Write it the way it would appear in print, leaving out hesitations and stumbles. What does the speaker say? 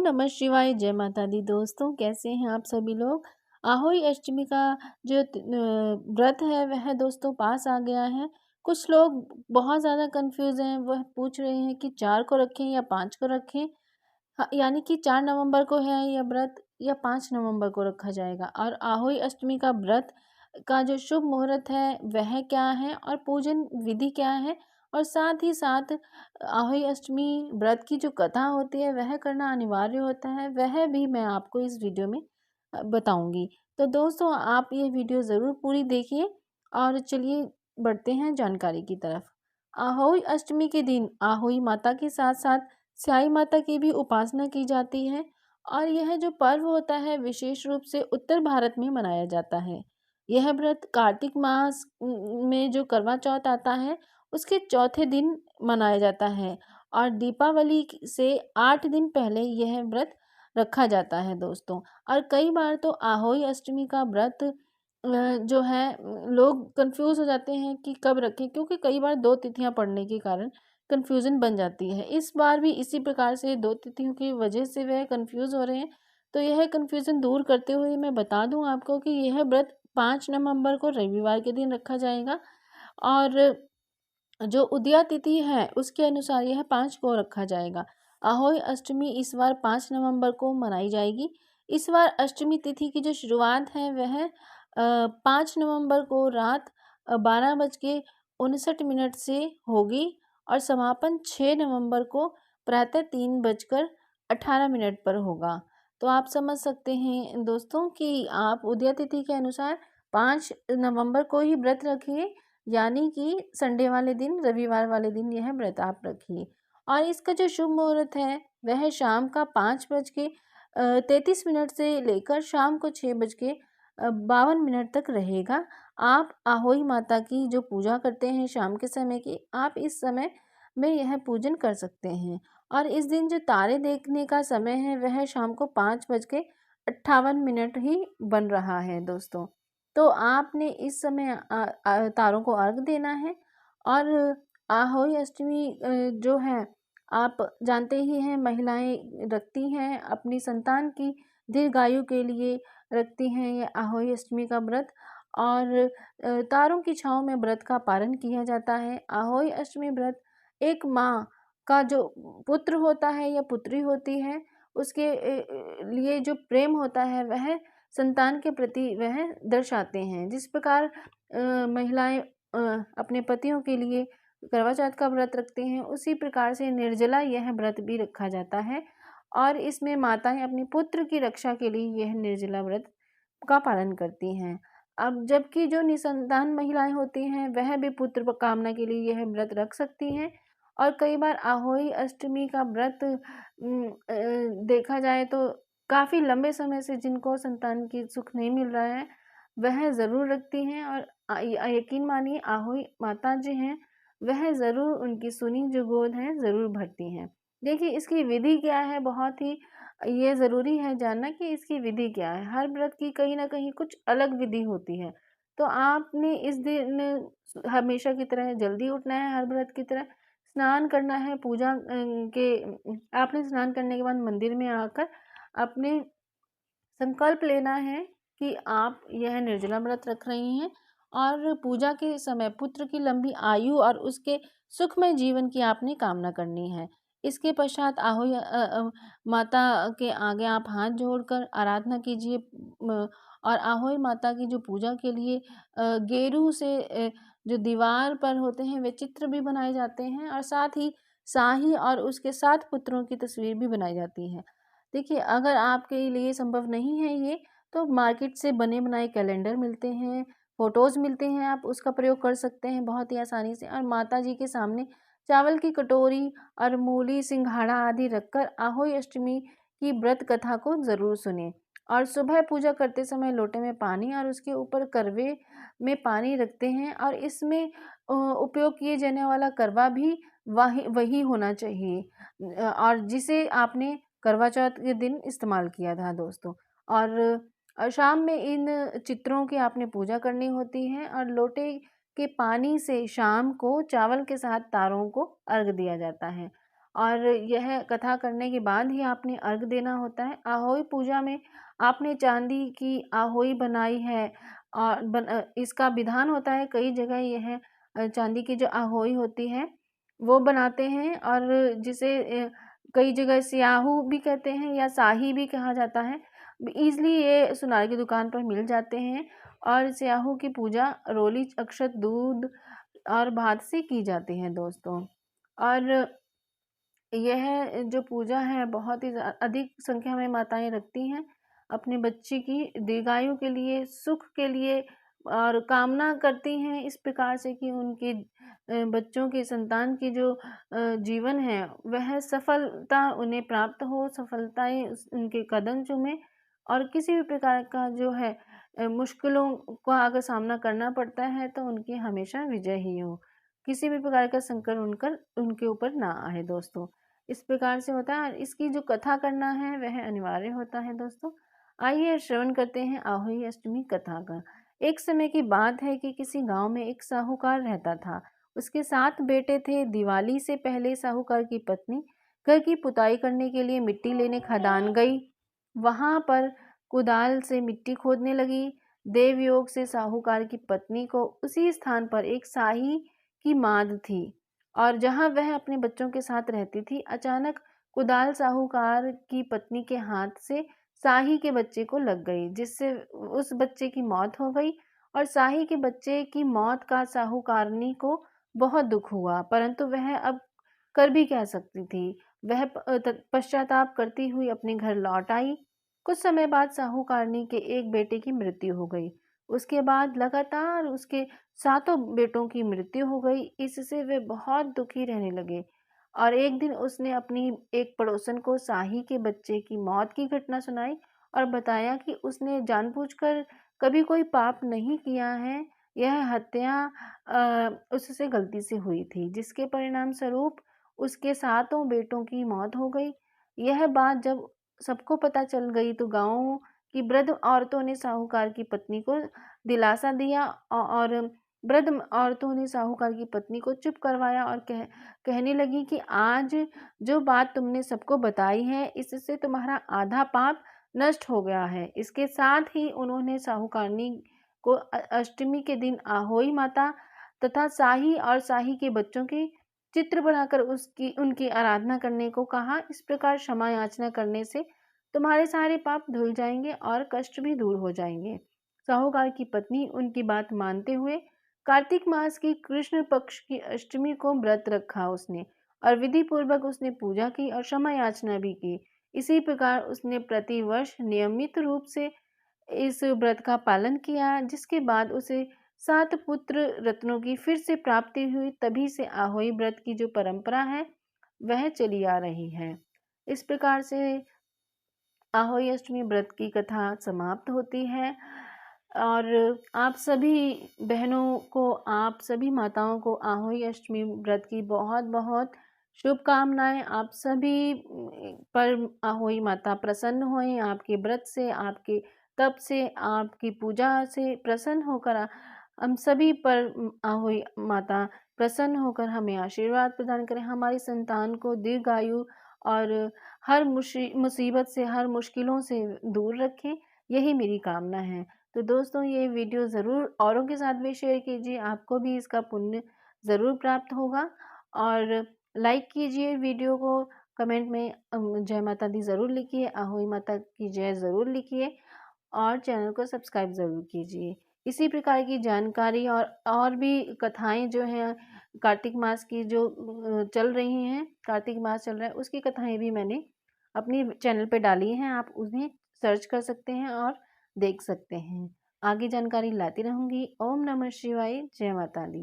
ओम नमः शिवाय। जय माता दी। दोस्तों, कैसे हैं आप सभी लोग। आहोई अष्टमी का जो व्रत है वह दोस्तों पास आ गया है। कुछ लोग बहुत ज़्यादा कंफ्यूज हैं, वह पूछ रहे हैं कि 4 को रखें या 5 को रखें। यानी कि 4 नवंबर को है यह व्रत या 5 नवंबर को रखा जाएगा। और आहोई अष्टमी का व्रत का जो शुभ मुहूर्त है वह क्या है और पूजन विधि क्या है, और साथ ही साथ आहोई अष्टमी व्रत की जो कथा होती है वह करना अनिवार्य होता है, वह भी मैं आपको इस वीडियो में बताऊंगी। तो दोस्तों, आप ये वीडियो ज़रूर पूरी देखिए और चलिए बढ़ते हैं जानकारी की तरफ। आहोई अष्टमी के दिन आहोई माता के साथ साथ स्याई माता की भी उपासना की जाती है, और यह जो पर्व होता है विशेष रूप से उत्तर भारत में मनाया जाता है। यह व्रत कार्तिक मास में जो करवा चौथ आता है उसके चौथे दिन मनाया जाता है, और दीपावली से 8 दिन पहले यह व्रत रखा जाता है दोस्तों। और कई बार तो आहोई अष्टमी का व्रत जो है लोग कंफ्यूज हो जाते हैं कि कब रखें, क्योंकि कई बार 2 तिथियां पड़ने के कारण कन्फ्यूज़न बन जाती है। इस बार भी इसी प्रकार से 2 तिथियों की वजह से वह कन्फ्यूज़ हो रहे हैं। तो यह कन्फ्यूज़न दूर करते हुए मैं बता दूं आपको कि यह व्रत 5 नवंबर को रविवार के दिन रखा जाएगा, और जो उदया तिथि है उसके अनुसार यह 5 को रखा जाएगा। आहोई अष्टमी इस बार 5 नवंबर को मनाई जाएगी। इस बार अष्टमी तिथि की जो शुरुआत है वह 5 नवंबर को रात 12:59 से होगी, और समापन 6 नवंबर को प्रातः 3:18 पर होगा। तो आप समझ सकते हैं दोस्तों कि आप उदया तिथि के अनुसार 5 नवंबर को ही व्रत रखिए, यानी कि संडे वाले दिन, रविवार वाले दिन यह व्रत आप रखिए। और इसका जो शुभ मुहूर्त है वह शाम का 5:33 से लेकर शाम को 6:52 तक रहेगा। आप आहोई माता की जो पूजा करते हैं शाम के समय की, आप इस समय में यह पूजन कर सकते हैं। और इस दिन जो तारे देखने का समय है वह शाम को 5:58 ही बन रहा है दोस्तों। तो आपने इस समय तारों को अर्घ देना है। और आहोई अष्टमी जो है आप जानते ही हैं, महिलाएं रखती हैं अपनी संतान की दीर्घायु के लिए, रखती हैं ये आहोई अष्टमी का व्रत। और तारों की छाँव में व्रत का पालन किया जाता है। आहोई अष्टमी व्रत एक माँ का जो पुत्र होता है या पुत्री होती है उसके लिए जो प्रेम होता है वह संतान के प्रति वह दर्शाते हैं। जिस प्रकार महिलाएं अपने पतियों के लिए करवा चौथ का व्रत रखते हैं, उसी प्रकार से निर्जला यह व्रत भी रखा जाता है, और इसमें माताएं अपने पुत्र की रक्षा के लिए यह निर्जला व्रत का पालन करती हैं। अब जबकि जो निसंतान महिलाएं होती हैं वह भी पुत्र कामना के लिए यह व्रत रख सकती हैं। और कई बार आहोई अष्टमी का व्रत देखा जाए तो काफ़ी लंबे समय से जिनको संतान की सुख नहीं मिल रहा है वह ज़रूर रखती हैं, और यकीन मानिए आहोई माता जी हैं वह ज़रूर उनकी सुनी जो गोद है ज़रूर भरती हैं। देखिए इसकी विधि क्या है, बहुत ही ये ज़रूरी है जानना कि इसकी विधि क्या है। हर व्रत की कहीं न कहीं कुछ अलग विधि होती है। तो आपने इस दिन हमेशा की तरह जल्दी उठना है, हर व्रत की तरह स्नान करना है। आपने स्नान करने के बाद मंदिर में आकर अपने संकल्प लेना है कि आप यह निर्जला व्रत रख रही हैं, और पूजा के समय पुत्र की लंबी आयु और उसके सुखमय जीवन की आपने कामना करनी है। इसके पश्चात आहोई माता के आगे आप हाथ जोड़कर आराधना कीजिए। और आहोई माता की जो पूजा के लिए गेरू से जो दीवार पर होते हैं वे चित्र भी बनाए जाते हैं, और साथ ही शाही और उसके 7 पुत्रों की तस्वीर भी बनाई जाती है। देखिए अगर आपके लिए संभव नहीं है ये, तो मार्केट से बने बनाए कैलेंडर मिलते हैं, फ़ोटोज़ मिलते हैं, आप उसका प्रयोग कर सकते हैं बहुत ही आसानी से। और माता जी के सामने चावल की कटोरी और मूली, सिंघाड़ा आदि रखकर आहोई अष्टमी की व्रत कथा को ज़रूर सुनें। और सुबह पूजा करते समय लोटे में पानी और उसके ऊपर करवे में पानी रखते हैं, और इसमें उपयोग किए जाने वाला करवा भी वही वही होना चाहिए और जिसे आपने करवा चौथ के दिन इस्तेमाल किया था दोस्तों। और शाम में इन चित्रों की आपने पूजा करनी होती है, और लोटे के पानी से शाम को चावल के साथ तारों को अर्घ दिया जाता है। और यह कथा करने के बाद ही आपने अर्घ देना होता है। आहोई पूजा में आपने चांदी की आहोई बनाई है और इसका विधान होता है, कई जगह यह चांदी की जो आहोई होती है वो बनाते हैं, और जिसे कई जगह स्याहू भी कहते हैं या शाही भी कहा जाता है। ईज़िली ये सुनार की दुकान पर मिल जाते हैं। और स्याहू की पूजा रोली, अक्षत, दूध और भात से की जाती है दोस्तों। और यह जो पूजा है बहुत ही अधिक संख्या में माताएं रखती हैं अपने बच्चे की दीर्घायु के लिए, सुख के लिए, और कामना करती हैं इस प्रकार से कि उनके बच्चों की, संतान की जो जीवन है वह सफलता उन्हें प्राप्त हो, सफलताएं उनके कदम चूमे, और किसी भी प्रकार का जो है मुश्किलों का अगर सामना करना पड़ता है तो उनकी हमेशा विजय ही हो, किसी भी प्रकार का संकट उनके ऊपर ना आए दोस्तों। इस प्रकार से होता है। इसकी जो कथा करना है वह अनिवार्य होता है दोस्तों। आइए श्रवण करते हैं आहोई अष्टमी कथा का। एक समय की बात है कि किसी गांव में एक साहूकार रहता था। उसके 7 बेटे थे। दिवाली से पहले साहूकार की पत्नी घर की पुताई करने के लिए मिट्टी लेने खदान गई। वहां पर कुदाल से मिट्टी खोदने लगी। देवयोग से साहूकार की पत्नी को उसी स्थान पर एक शाही की माद थी, और जहां वह अपने बच्चों के साथ रहती थी, अचानक कुदाल साहूकार की पत्नी के हाथ से शाही के बच्चे को लग गई, जिससे उस बच्चे की मौत हो गई। और शाही के बच्चे की मौत का साहूकारनी को बहुत दुख हुआ, परंतु वह अब कर भी क्या सकती थी। वह पश्चाताप करती हुई अपने घर लौट आई। कुछ समय बाद साहूकारनी के एक बेटे की मृत्यु हो गई। उसके बाद लगातार उसके 7 बेटों की मृत्यु हो गई। इससे वे बहुत दुखी रहने लगे, और एक दिन उसने अपनी एक पड़ोसन को शाही के बच्चे की मौत की घटना सुनाई और बताया कि उसने जानबूझकर कभी कोई पाप नहीं किया है, यह हत्या उससे गलती से हुई थी, जिसके परिणाम स्वरूप उसके 7 बेटों की मौत हो गई। यह बात जब सबको पता चल गई तो गांव की वृद्ध औरतों ने साहूकार की पत्नी को दिलासा दिया, और वृद्ध औरतों ने साहूकार की पत्नी को चुप करवाया और कहने लगी कि आज जो बात तुमने सबको बताई है, इससे तुम्हारा आधा पाप नष्ट हो गया है। इसके साथ ही उन्होंने साहूकारनी को अष्टमी के दिन आहोई माता तथा शाही और शाही के बच्चों के चित्र बनाकर उनकी आराधना करने को कहा। इस प्रकार क्षमा याचना करने से तुम्हारे सारे पाप धुल जाएंगे और कष्ट भी दूर हो जाएंगे। साहूकार की पत्नी उनकी बात मानते हुए कार्तिक मास की कृष्ण पक्ष की अष्टमी को व्रत रखा उसने, और विधि पूर्वक उसने पूजा की और क्षमा याचना भी की। इसी प्रकार उसने प्रतिवर्ष नियमित रूप से इस व्रत का पालन किया, जिसके बाद उसे 7 पुत्र रत्नों की फिर से प्राप्ति हुई। तभी से आहोई व्रत की जो परंपरा है वह चली आ रही है। इस प्रकार से आहोई अष्टमी व्रत की कथा समाप्त होती है। और आप सभी बहनों को, आप सभी माताओं को आहोई अष्टमी व्रत की बहुत बहुत शुभकामनाएं। आप सभी पर आहोई माता प्रसन्न होएं, आपके व्रत से, आपके तप से, आपकी पूजा से प्रसन्न होकर हम सभी पर आहोई माता प्रसन्न होकर हमें आशीर्वाद प्रदान करें, हमारी संतान को दीर्घायु और हर मुसीबत से, हर मुश्किलों से दूर रखें। यही मेरी कामना है। तो दोस्तों, ये वीडियो ज़रूर औरों के साथ भी शेयर कीजिए, आपको भी इसका पुण्य ज़रूर प्राप्त होगा। और लाइक कीजिए वीडियो को, कमेंट में जय माता दी ज़रूर लिखिए, आहोई माता की जय ज़रूर लिखिए, और चैनल को सब्सक्राइब ज़रूर कीजिए। इसी प्रकार की जानकारी और भी कथाएं जो हैं कार्तिक मास की जो चल रही हैं, कार्तिक मास चल रहा है, उसकी कथाएं भी मैंने अपनी चैनल पे डाली हैं, आप उन्हें सर्च कर सकते हैं और देख सकते हैं। आगे जानकारी लाती रहूँगी। ओम नमः शिवाय, जय माता दी।